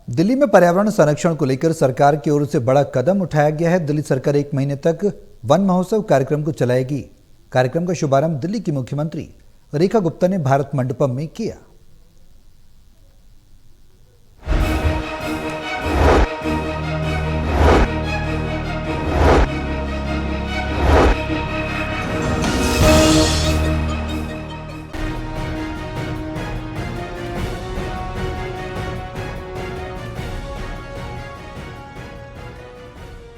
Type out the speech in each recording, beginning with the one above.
दिल्ली में पर्यावरण संरक्षण को लेकर सरकार की ओर से बड़ा कदम उठाया गया है। दिल्ली सरकार 1 महीने तक वन महोत्सव कार्यक्रम को चलाएगी। कार्यक्रम का शुभारंभ दिल्ली की मुख्यमंत्री रेखा गुप्ता ने भारत मंडपम में किया।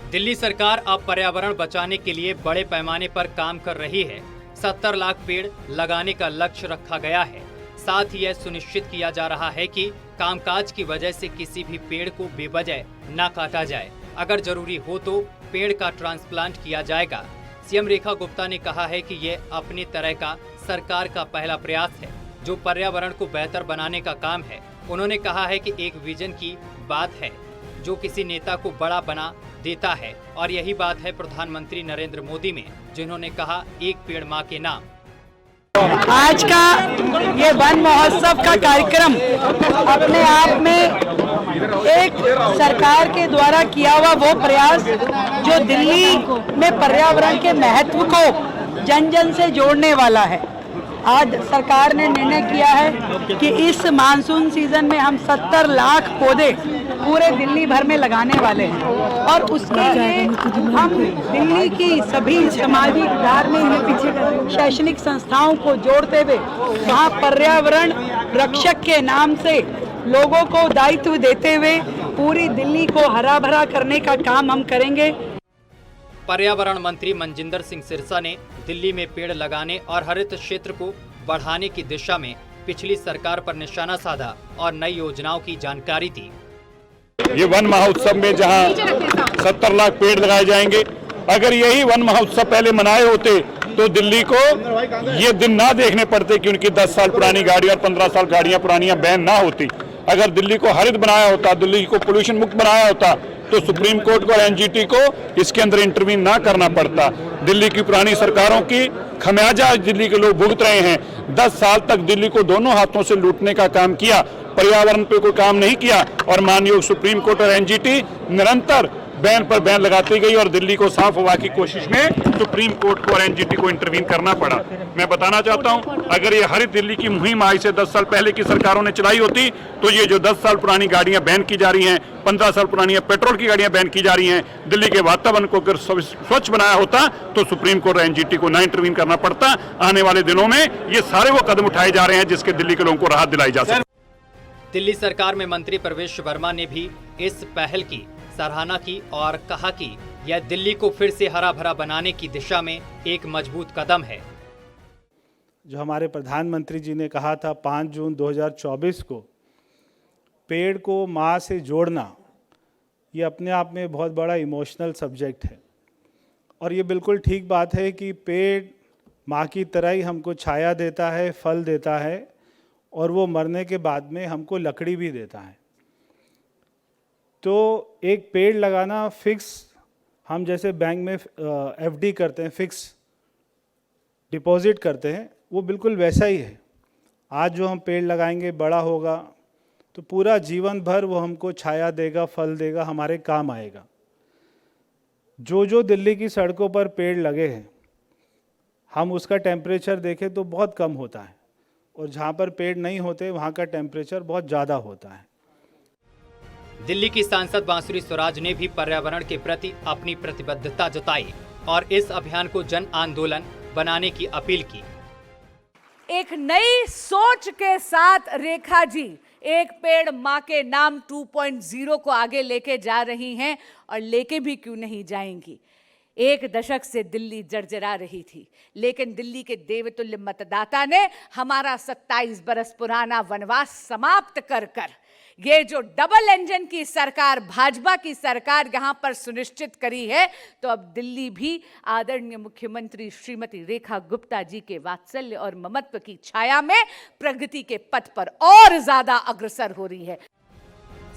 दिल्ली सरकार अब पर्यावरण बचाने के लिए बड़े पैमाने पर काम कर रही है। 70 लाख पेड़ लगाने का लक्ष्य रखा गया है। साथ ही यह सुनिश्चित किया जा रहा है कि कामकाज की वजह से किसी भी पेड़ को बेवजह न काटा जाए। अगर जरूरी हो तो पेड़ का ट्रांसप्लांट किया जाएगा। सीएम रेखा गुप्ता ने कहा है कि ये अपने तरह का सरकार का पहला प्रयास है जो पर्यावरण को बेहतर बनाने का काम है। उन्होंने कहा है कि एक विजन की बात है जो किसी नेता को बड़ा बना देता है और यही बात है प्रधानमंत्री नरेंद्र मोदी में, जिन्होंने कहा एक पेड़ मां के नाम। आज का ये वन महोत्सव का कार्यक्रम अपने आप में एक सरकार के द्वारा किया हुआ वो प्रयास जो दिल्ली में पर्यावरण के महत्व को जन जन से जोड़ने वाला है। आज सरकार ने निर्णय किया है कि इस मानसून सीजन में हम 70 लाख पौधे पूरे दिल्ली भर में लगाने वाले हैं और उसके लिए हम दिल्ली की सभी सामाजिक, धार्मिक, शैक्षणिक संस्थाओं को जोड़ते हुए वहाँ पर्यावरण रक्षक के नाम से लोगों को दायित्व देते हुए पूरी दिल्ली को हरा भरा करने का काम हम करेंगे। पर्यावरण मंत्री मनजिंदर सिंह सिरसा ने दिल्ली में पेड़ लगाने और हरित क्षेत्र को बढ़ाने की दिशा में पिछली सरकार पर निशाना साधा और नई योजनाओं की जानकारी दी। ये वन महोत्सव में जहां 70 लाख पेड़ लगाए जाएंगे, अगर यही वन महोत्सव पहले मनाए होते तो दिल्ली को ये दिन ना देखने पड़ते कि उनकी 10 साल पुरानी गाड़ी और 15 साल गाड़ियां पुरानियां बैन ना होती। अगर दिल्ली को हरित बनाया होता, दिल्ली को पोल्यूशन मुक्त बनाया होता तो सुप्रीम कोर्ट को और एनजीटी को इसके अंदर इंटरवीन ना करना पड़ता। दिल्ली की पुरानी सरकारों की खमियाजा दिल्ली के लोग भुगत रहे हैं। 10 साल तक दिल्ली को दोनों हाथों से लूटने का काम किया, पर्यावरण पे कोई काम नहीं किया और माननीय सुप्रीम कोर्ट और एनजीटी निरंतर बैन पर बैन लगाती गई और दिल्ली को साफ हवा की कोशिश में सुप्रीम कोर्ट को और एनजीटी को इंटरवीन करना पड़ा। मैं बताना चाहता हूं, अगर ये हरित दिल्ली की मुहिम आज से 10 साल पहले की सरकारों ने चलाई होती तो ये जो 10 साल पुरानी गाड़ियां बैन की जा रही हैं, 15 साल पुरानी पेट्रोल की गाड़ियां बैन की जा रही हैं, दिल्ली के वातावरण को अगर स्वच्छ बनाया होता तो सुप्रीम कोर्ट और एनजीटी को ना इंटरवीन करना पड़ता। आने वाले दिनों में ये सारे वो कदम उठाए जा रहे हैं जिसके दिल्ली के लोगों को राहत दिलाई जा सके। दिल्ली सरकार में मंत्री प्रवेश वर्मा ने भी इस पहल की सराहना की और कहा कि यह दिल्ली को फिर से हरा भरा बनाने की दिशा में एक मजबूत कदम है। जो हमारे प्रधानमंत्री जी ने कहा था 5 जून 2024 को पेड़ को माँ से जोड़ना, ये अपने आप में बहुत बड़ा इमोशनल सब्जेक्ट है और ये बिल्कुल ठीक बात है कि पेड़ माँ की तरह ही हमको छाया देता है, फल देता है और वो मरने के बाद में हमको लकड़ी भी देता है। तो एक पेड़ लगाना फिक्स, हम जैसे बैंक में एफडी करते हैं, फिक्स डिपॉजिट करते हैं, वो बिल्कुल वैसा ही है। आज जो हम पेड़ लगाएंगे बड़ा होगा तो पूरा जीवन भर वो हमको छाया देगा, फल देगा, हमारे काम आएगा। जो दिल्ली की सड़कों पर पेड़ लगे हैं, हम उसका टेम्परेचर देखें तो बहुत कम होता है और जहाँ पर पेड़ नहीं होते वहाँ का टेम्परेचर बहुत ज़्यादा होता है। दिल्ली की सांसद बांसुरी स्वराज ने भी पर्यावरण के प्रति अपनी प्रतिबद्धता जताई और इस अभियान को जन आंदोलन बनाने की अपील की। एक नई सोच के साथ रेखा जी एक पेड़ माँ के नाम 2.0 को आगे लेके जा रही हैं और लेके भी क्यों नहीं जाएंगी। 1 दशक से दिल्ली जर्जरा रही थी, लेकिन दिल्ली के देवतुल्य मतदाता ने हमारा 27 बरस पुराना वनवास समाप्त कर ये जो डबल इंजन की सरकार, भाजपा की सरकार यहां पर सुनिश्चित करी है, तो अब दिल्ली भी आदरणीय मुख्यमंत्री श्रीमती रेखा गुप्ता जी के वात्सल्य और ममत्व की छाया में प्रगति के पथ पर और ज्यादा अग्रसर हो रही है।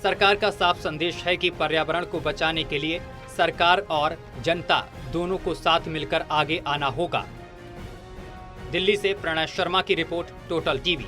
सरकार का साफ संदेश है कि पर्यावरण को बचाने के लिए सरकार और जनता दोनों को साथ मिलकर आगे आना होगा। दिल्ली से प्रणय शर्मा की रिपोर्ट, टोटल टीवी।